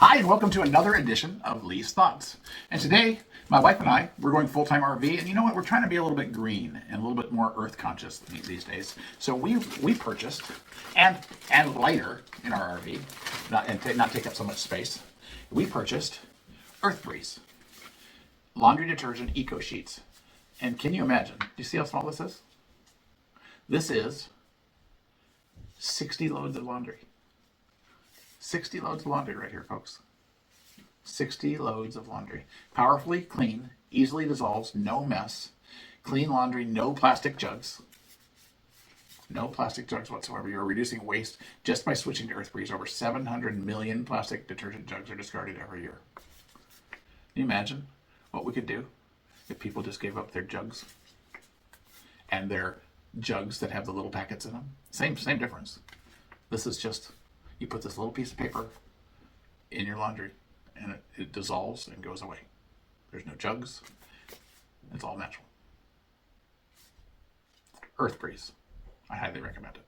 Hi, and welcome to another edition of Lee's Thoughts. And today, my wife and I, we're going full-time RV, and you know what? We're trying to be a little bit green and a little bit more earth conscious these days. So we purchased and lighter in our RV, not take up so much space. We purchased Earth Breeze laundry detergent eco sheets. And can you imagine? Do you see how small this is? This is 60 loads of laundry. 60 loads of laundry right here, folks. 60 loads of laundry. Powerfully clean, easily dissolves, no mess. Clean laundry, no plastic jugs. No plastic jugs whatsoever. You're reducing waste just by switching to Earth Breeze. Over 700 million plastic detergent jugs are discarded every year. Can you imagine what we could do if people just gave up their jugs and their jugs that have the little packets in them? Same difference. This is just, you put this little piece of paper in your laundry and it dissolves and goes away. There's no jugs. It's all natural. Earth Breeze. I highly recommend it.